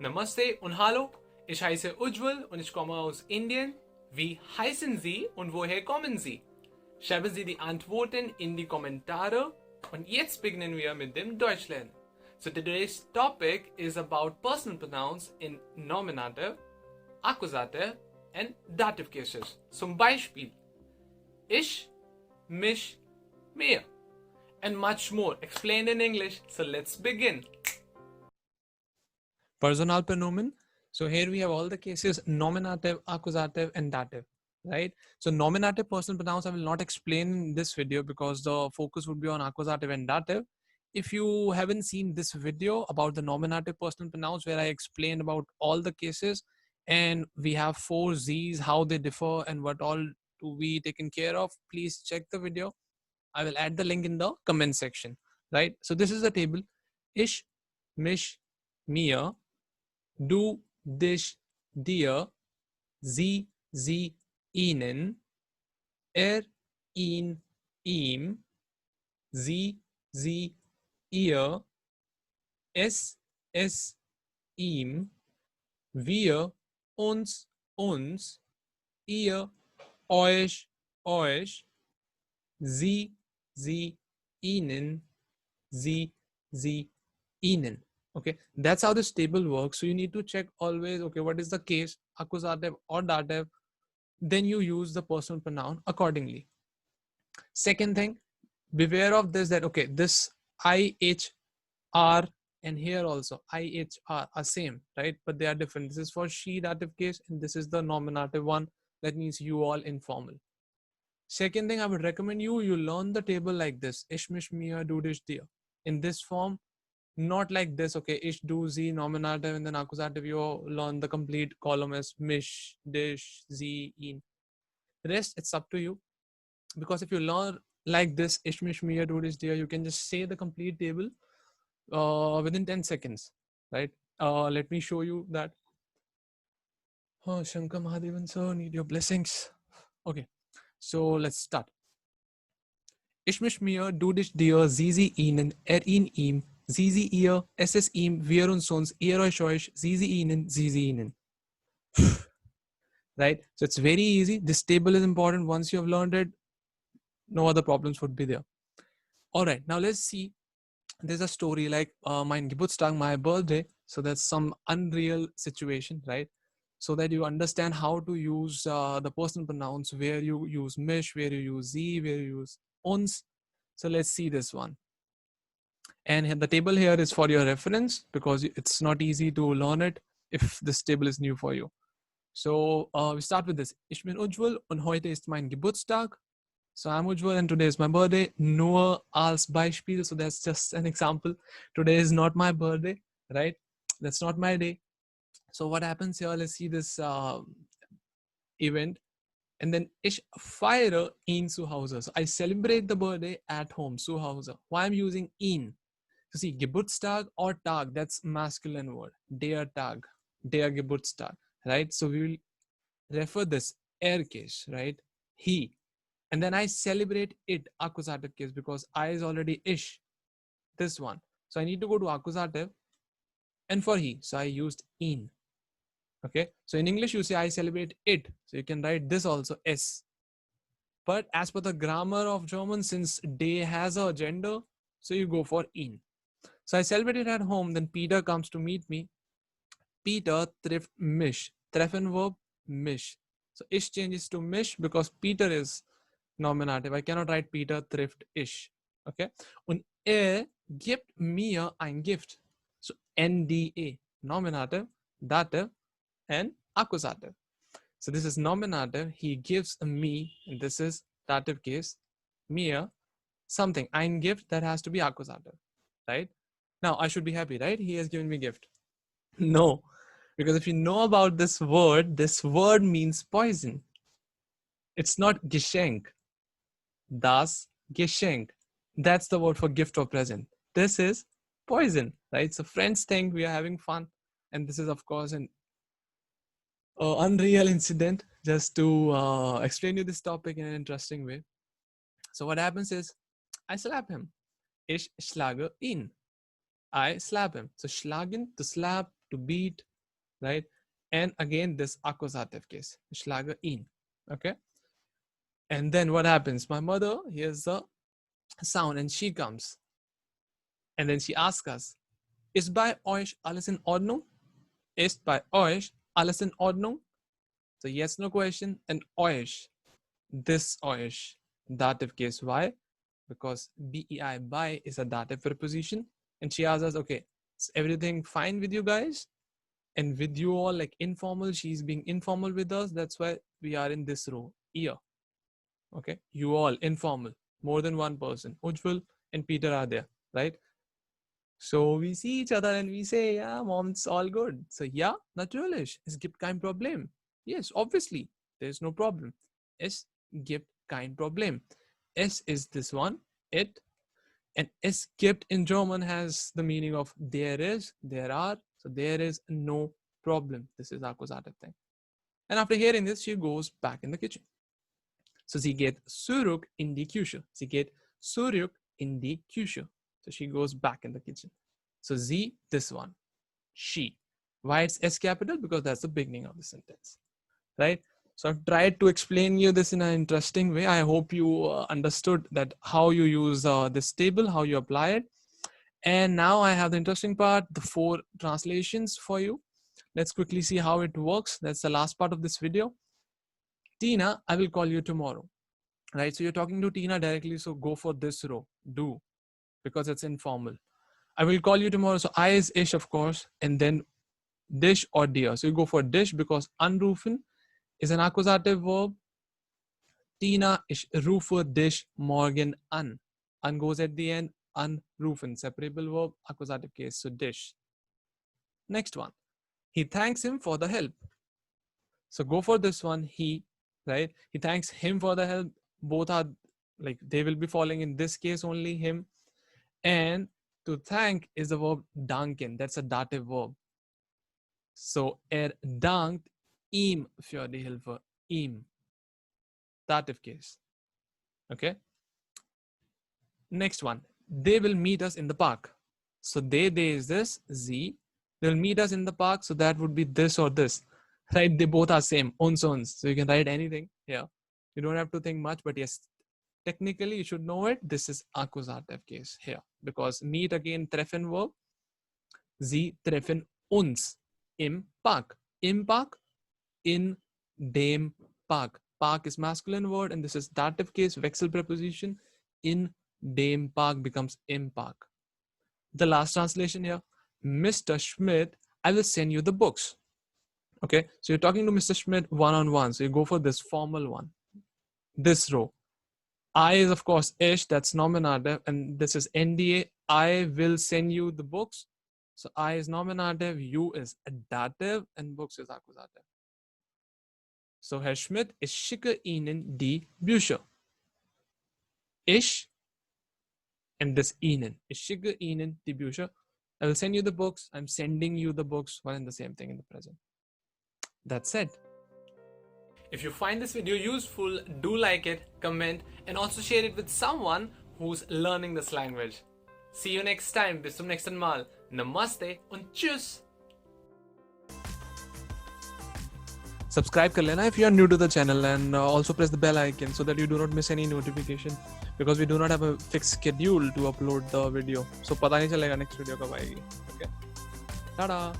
Namaste und Hallo, ich heiße Ujjwal und ich komme aus Indien. Wie heißen Sie und woher kommen Sie? Schreiben Sie die Antworten in die Kommentare und jetzt beginnen wir mit dem Deutschlernen. So today's topic is about personal pronouns in nominative, accusative and dative cases. Zum Beispiel ich, mich, mir and much more explained in English. So let's begin. Personal pronoun. So here we have all the cases: nominative, accusative, and dative. Right. So nominative personal pronouns I will not explain in this video because the focus would be on accusative and dative. If you haven't seen this video about the nominative personal pronouns where I explained about all the cases and we have 4 Z's, how they differ and what all to be taken care of, please check the video. I will add the link in the comment section. Right. So this is the table: ich, mich, mir, du, dich, dir, sie, sie, ihnen, ihn, ihm, sie, sie, ihr, es, ihm, wir, uns, ihr, euch, sie, ihnen, sie, ihnen. Okay, that's how this table works. So you need to check always, okay, what is the case, accusative or dative, then you use the personal pronoun accordingly. Second thing, beware of this, that okay, this IHR and here also IHR are same, right? But they are different. This is for she dative case and this is the nominative one. That means you all informal. Second thing, I would recommend you learn the table like this: ich, mich, mir, du, dich, dir. In this form, not like this, okay, ich, du, sie, nominative, and then accusative, you learn the complete column as mich, dich, sie, ihn. Rest, it's up to you. Because if you learn like this, ich, mich, mir, du, dich, dir, you can just say the complete table within 10 seconds, right? Let me show you that. Oh, Shankar Mahadevan sir, need your blessings. Okay, so let's start. Ich, mich, mir, du, dich, dir, sie, sie, ihnen, ihn, ihm, Sie, sie, ihr, es, ihm, wir, uns, ihr, euch, sie, ihnen, sie, ihnen. Right? So it's very easy. This table is important. Once you have learned it, no other problems would be there. All right, now let's see. There's a story like mein Geburtstag, my birthday. So that's some unreal situation, right? So that you understand how to use the personal pronouns, where you use mich, where you use sie, where you use uns. So let's see this one. And the table here is for your reference because it's not easy to learn it if this table is new for you. So we start with this. Ich bin Ujjwal und heute ist mein Geburtstag. So I'm Ujjwal and today is my birthday. Nur als Beispiel. So that's just an example. Today is not my birthday, right? That's not my day. So what happens here? Let's see this event. And then ich feiere ihn zu Hause. So I celebrate the birthday at home, zu Hause. Why I'm using ihn? So see, Geburtstag or Tag, that's masculine word. Der Tag, der Geburtstag, right? So we will refer this er case, right? He. And then I celebrate it, accusative case, because I is already ish, this one. So I need to go to accusative and for he. So I used ihn. Okay. So in English, you say I celebrate it. So you can write this also s. But as per the grammar of German, since day has a gender, so you go for ihn. So I celebrated at home. Then Peter comes to meet me. Peter trifft mich. Treffen verb, mich. So ich changes to mich because Peter is nominative. I cannot write Peter trifft ich. Okay. Und gibt mir ein Gift. So NDA. Nominative, dative, and accusative. So this is nominative. He gives me, and this is dative case, mir, something. Ein Gift, that has to be accusative, right? Now I should be happy, right? He has given me a gift. No, because if you know about this word means poison. It's not Geschenk. Das Geschenk. That's the word for gift or present. This is poison, right? So friends think we are having fun. And this is of course an unreal incident just to explain you this topic in an interesting way. So what happens is I slap him. Ich schlage ihn. I slap him. So schlagen, to slap, to beat, right? And again, this accusative case, ich schlage ihn, okay? And then what happens? My mother hears the sound and she comes. And then she asks us, ist bei euch alles in Ordnung? Ist bei euch alles in Ordnung? So yes, no question. And euch, this euch, dative case. Why? Because bei, by, is a dative preposition. And she asks us, okay, is everything fine with you guys? And with you all, like informal, she's being informal with us. That's why we are in this row, here. Okay, you all, informal, more than one person. Ujjwal and Peter are there, right? So we see each other and we say, yeah, mom, it's all good. So ja, natürlich, es gibt kein Problem. Yes, obviously, there's no problem. Es gibt kein Problem. Es is this one, it. And es gibt in German has the meaning of there is, there are. So there is no problem. This is accusative thing. And after hearing this, she goes back in the kitchen. So sie geht zurück in die Küche. Sie geht zurück in die Küche. So she goes back in the kitchen. So sie, this one, she. Why it's S capital? Because that's the beginning of the sentence, right? So I've tried to explain you this in an interesting way. I hope you understood that how you use this table, how you apply it. And now I have the interesting part, the 4 translations for you. Let's quickly see how it works. That's the last part of this video. Tina, I will call you tomorrow, right? So you're talking to Tina directly. So go for this row, do, because it's informal. I will call you tomorrow. So I is ish, of course, and then dish or dear. So you go for dish because anrufen is an accusative verb. Tina, ich rufe dich morgen an. An goes at the end. Anrufen, separable verb, accusative case. So dish. Next one. He thanks him for the help. So go for this one. He, right? He thanks him for the help. Both are like they will be falling in this case only him. And to thank is the verb danken. That's a dative verb. So dankt ihm für die Hilfe. Ihm. Dative case. Okay. Next one. They will meet us in the park. So they is this. Sie. They'll meet us in the park. So that would be this or this. Right? They both are same. Uns. So you can write anything here. You don't have to think much, but yes, technically you should know it. This is accusative case here. Because meet again, treffen verb. Sie treffen uns im Park. Im Park, in dem Park. Park is masculine word and this is dative case, Wechsel preposition. In dem Park becomes im Park. The last translation here, Mr. Schmidt, I will send you the books. Okay, so you're talking to Mr. Schmidt one-on-one. So you go for this formal one. This row. I is of course ish, that's nominative, and this is NDA. I will send you the books. So I is nominative, you is dative, and books is accusative. So Herr Schmidt, ich schicke Ihnen die Bücher. Ich and this Ihnen. Ich schicke Ihnen die Bücher. I will send you the books. I'm sending you the books. One and the same thing in the present. That's it. If you find this video useful, do like it, comment, and also share it with someone who's learning this language. See you next time. Bis zum nächsten Mal. Namaste und tschüss. Subscribe kar lena if you are new to the channel, and also press the bell icon so that you do not miss any notification, because we do not have a fixed schedule to upload the video. So pata nahi chalega next video kab aayegi. Okay. Tada.